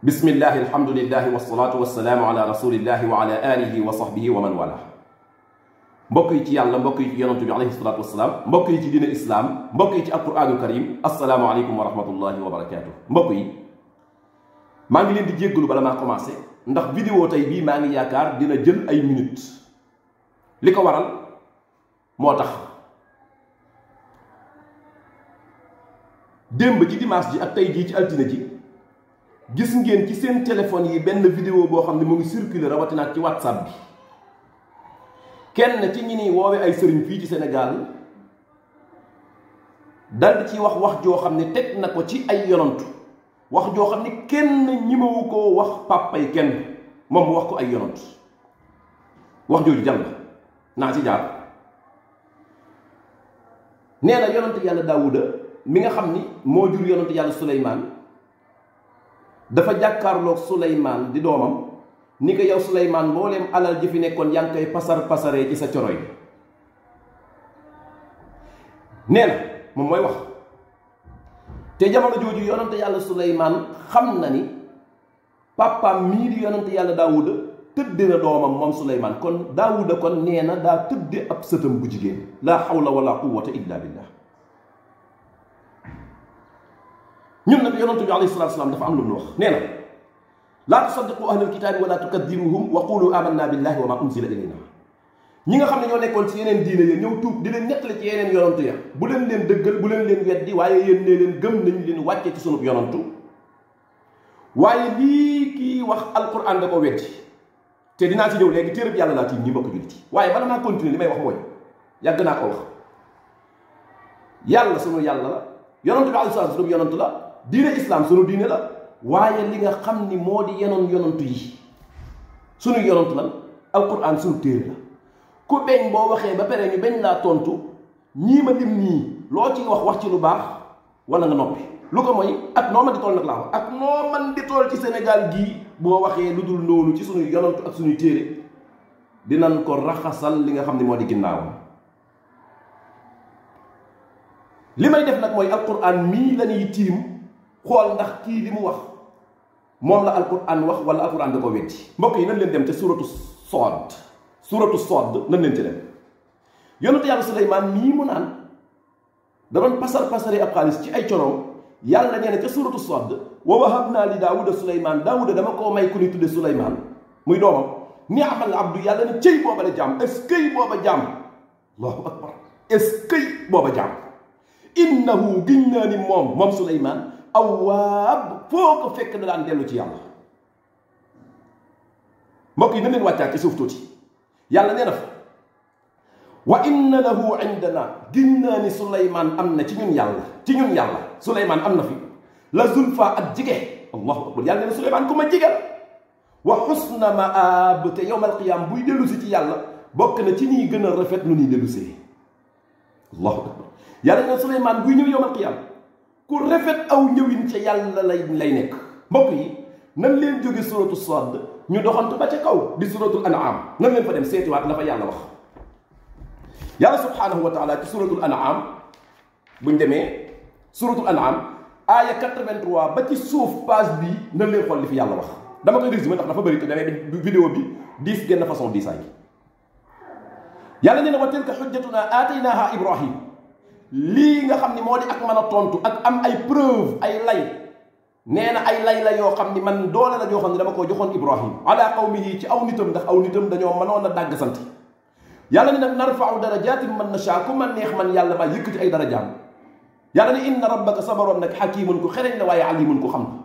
bismillahi alhamdulillahi wasalaatu wasalaamu ala rasulillahi wa ala alihi wa sahbihi wa man wala. mbokk yi ci yàlla, mbokk yi ci yonantu bi alayhi salaatu wasalaam, mbokk yi ci diine islaam, mbokk yi ci alquraanul karim, assalaamu aleykum wa rahmatullahi wa barakaatu. mbokk yi maa ngi leen di jéggalu bala maa commencé ndax vidéo tey bii maa ngi yaakaar dina jël ay minutes. li ko waral moo tax démb ci dimanche ji ak tey jii ci altine ji gis ngeen ci seen téléphone yi benn vidéo boo xam ne mu ngi circuler rawatina ak ci whatsapp bi. kenn ci ñi ni woowe ay sëriñ fii ci Sénégal dal ci wax joo xam ne teg na ko ci ay yonantu, wax joo xam ne kenn ñimewu koo wax pàppay kenn, moom mu wax ko ay yonant. wax jooju jàll naa ci jaar. nee na yonant yàlla Daawuda mi nga xam ni moo jur yonant yàlla Suleymaan dafa jàkkaarloog Suleymaan di doomam ni ko yow Suleymaan mbooleem alal ji fi nekkoon yaa ngi koy pasaree ci sa coro yi. nee na moom mooy wax te jamono jooju yonante yàlla Suleymaan xam na ni papaam mii di yonante yàlla Daawuda tëdde na doomam moom Suleymaan, kon Daawuda kon nee na daa tëdde ab sëtam bu jigéen. laa hawla wala quwwata illa billah. ñun nag yonante bi alayhi salaatu wa salaam dafa am lu mu wax. nee na laa tusaddiqu ahlal kitaabi wala tukadibuhum wa qulu amanna billahi wa ma unzila ilayna. ñi nga xam ne ñoo nekkoon ci yeneen diine ya ñëw tuub di leen nettali ci yeneen yonantu ya bu leen leen dëggal, bu leen leen weddi, waaye yéen nee leen gëm nañ leen wàcce ci sunub yonantu. waaye lii kii wax alquran da ko weddi te dinaa ci ñëw léegi téereb yàlla laa tiim ñi mbokk jullit yi. waaye bala maa continuer li may wax mooy yàgg naa ko wax, yàlla sunu yàlla la, yonantu bi alayhi salaam sunu yonantu la, diine islam sunu diine la. waaye li nga xam ni moo di yenoon yonantu yi sunu yonantu lan alquran sunu téere la. ku beñ boo waxee ba pare ñu beñ laa tontu ñii ma lim nii loo ci wax ci lu baax wala nga noppi. lu ko mooy ak noo man di tool nag laa wax, ak noo man di tool ci Sénégal gii boo waxee lu dul noonu ci sunuy yonantu ak sunuy téere dinañ ko raxasal li nga xam ne moo di ginnaawam. li may def nag mooy alquran mii la ñuy tiim xool ndax kii li mu wax moom la alquran wax wala alquran da ko weddi. mbokk yi nañ leen dem ca suratu Sood nañ leen ci dem. yonentu yàlla Suleymaan mii mu naan da doon pasare ab xaalis ci ay coroom, yàlla nee na ca suratu Sood wa wahabnaa li Daawuda Suleymaan, Daawuda dama koo may ku ni tudde Suleymaan muy doomam. ni'mal abdu, yàlla ne cëy booba la jaam, est-ce que booba jaam, allahu akbar, est-ce que booba jaam, innahu giñ naa ni moom Suleymaan awaab, foo ko fekk na daan dellu ci yàlla. mbokk yi na leen wàccaat ci suuf tuuti. yàlla nee na fa wa inna lahu indana, giñ naa ni Suleymaan am na ci ñun yàlla Suleymaan am na fi la zulfa ak jige, allahu akbar. yàlla nee na Suleymaan ku ma jige la. wa xusna maab, te yowmal qiyaam buy dellu si ci yàlla bokk na ci ñuy gën a rafet nu ñuy dellu see, allahu akbar. yàlla nee na Suleymaan buy ñëw yowmal qiyaam ku rafet aw ñëwin ca yàlla lay nekk. mbokk yi nan leen jóge suratu Saad ñu doxantu ba ca kaw di suratul an'am, nan leen fa dem seetiwaat la fa yàlla wax. yàlla subhanahu wa taala ci suratul an'am buñ demee suratul an'am aaya 83 ba ci suuf page bii nan leen xool li fi yàlla wax. dama koy résumé ndax dafa bëri te damay def vidéo bi 10 genn façon diisaay. yàlla nee na wa tilka xujjatuna aataynaaha Ibrahim, lii nga xam ni moo di ak mën a tontu ak am ay preuve ay lay. nee na ay lay la yoo xam ni man doole la yoo xam ne dama koo joxoon Ibrahim ala qawmihi ci aw nitam, ndax aw nitam dañoo mënoon a dàgg sant. yàlla ni nag narfa'u darajaatin man nashaa, ku man neex man yàlla maa yëkkati ay darajaam. yàlla ni inna rabbaka sa borom nag xakiimun ku xereñ la waaye alimun ku xam la.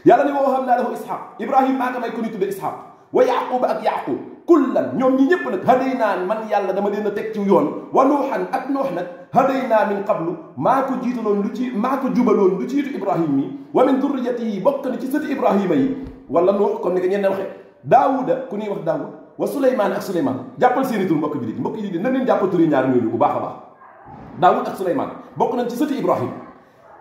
yàlla ni wa wahabnaa lahu Ishaq, Ibrahim maa nga may ko ni tudde Ishaq, wa Yaquba ak Yaqub, kullan ñoom ñi ñëpp nag hadaynaa man yàlla dama leen a teg ci yoon, wa nuuxan ak Nuux nag hadaynaa min qablu maa ko jiitaloon maa ko jubaloon lu jiitu Ibrahim mi, wa min durriyatihi bokk na ci sëti Ibrahima yi wala Nuux comme ni ko ñenn waxee, Daawuda ku ñuy wax Daawud, wa Suleymaan ak Suleymaan. jàppal seeni tur mbokk yi na leen jàppal turi ñaar ñooñu bu baax a baax. Daawud ak Suleymaan bokk nañ ci sëti Ibrahim.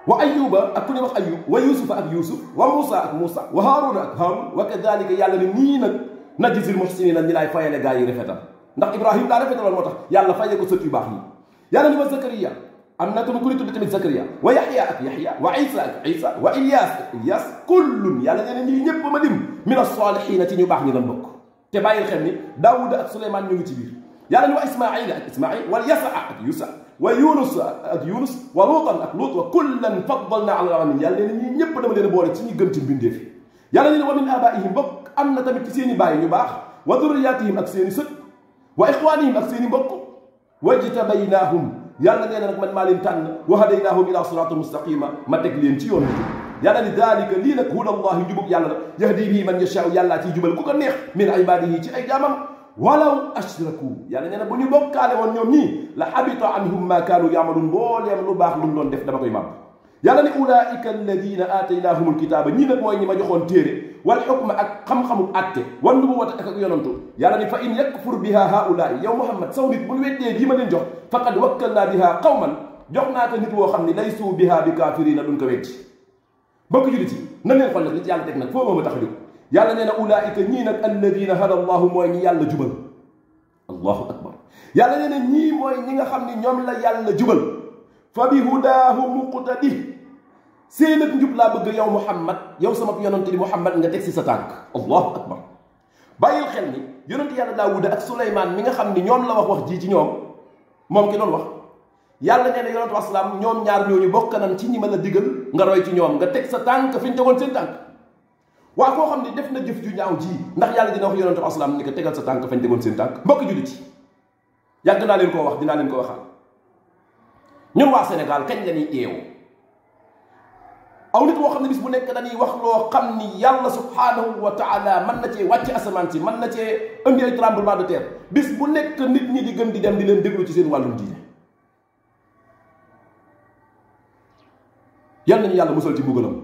wa Ayyuba ak ku ñuy wax Ayyub, wa Yuusufa ak Yuusuf, wa Muusa ak Muusa, wa Haaruuna ak Haaruun, wa kadaalika yàlla ne nii nag najzil muhsiniina ñi laay fayale gaa yi rafetal. ndax Ibrahim daa rafetaloon moo tax yàlla faye ko sët yu baax yi. yàlla ni wa Zakariya am na tamit ku ñu tudd tamit Zakariya wa Yaxya ak Yaxya wa Isa ak Isa wa Ilyas ak Ilyas kullun yàlla nee na ñii ñëpp ma lim min as-saalihiina ci ñu baax ñi doon bokk te bàyyil xel ni Daawuda ak Suleymaan ñu ngi ci biir yàlla ni wa Ismaila ak Ismail wa Yasa ak Yusa wa Yunus ak Yunus wa Luutan ak Luut wa kullan faddalna ala alamin yàlla nee na ñii ñëpp dama leen boole ci ñi gën ci mbindeef yi yàlla nee na wa min abaihim bokk am na tamit ci seen i baay ñu baax wa durriyatihim ak seen i sët wa ixwanihim ak seen i mbokk wajtabaynahum yàlla nee na nag man maa leen tànn wa hadaynahum ila siratin mustaqima ma teg leen ci yoon bi yàlla ni dalika lii nag huda allahi jubub yàlla la yahdi bihi man yashaau yàllaa ciy jubal ku ko neex min ibadihi ci ay jaamam walaw ashraku yàlla nee na bu ñu bokkaale woon ñoom ñii la habita anhum ma kaanu yaamaluun mbooleem lu baax lu mu doon def dama koy màbb yàlla ni ulaika alladina aataynahum alkitaaba ñii nag mooy ñi ma joxoon téere wal xukma ak xam-xamu atte wan nubuwwata ak yonantu yàlla ni fa in yakfur biha haulaai yow Muhammad saw nit bu ñu weddee lii ma leen jox faqad wakkalnaa biha qawman jox naa ko nit woo xam ni laysu biha bi kaafirina duñ ko weddi bokk julit yi na leen xool nag li ci yàlla teg nag foo ma tax a jóg yàlla nee na ulaika ñii nag alladina hada allahu mooy ñi yàlla jubal allahu akbar yàlla nee na ñii mooy ñi nga xam ni ñoom la yàlla jubal fa bi hudaahu muqtadi seen ak njub laa bëgg yow Muhammad yow sama yonante di Muhammad nga teg si sa tànk allahu akbar bàyyil xel ni yonante yàlla Daawuda ak Suleymaan mi nga xam ni ñoom la wax ji ci ñoom moom ki doon wax yàlla nee na yonante wasalaam ñoom ñaar ñooñu bokk nañ ci ñi ma la digal nga roy ci ñoom nga teg sa tànk fi ñu tegoon seen tànk waa koo xam ne def na jëf ju ñaaw ji ndax yàlla dina wax yonante wasalaam ni ko tegal sa tànk fañ tegoon seen tànk mbokk jullit yi yàgg naa leen koo wax dinaa leen ko waxal ñun waa Sénégal kañ la ñuy eewu aw nit woo xam ne bis bu nekk dañuy wax loo xam ni yàlla subhanahu wa taala mën na cee wàcc asamaan si mën na cee indi ay tremblement de terre bis bu nekk nit ñi di gën di dem di leen déglu ci seen wàllum diine yal nañu yàlla musal ci mbugalam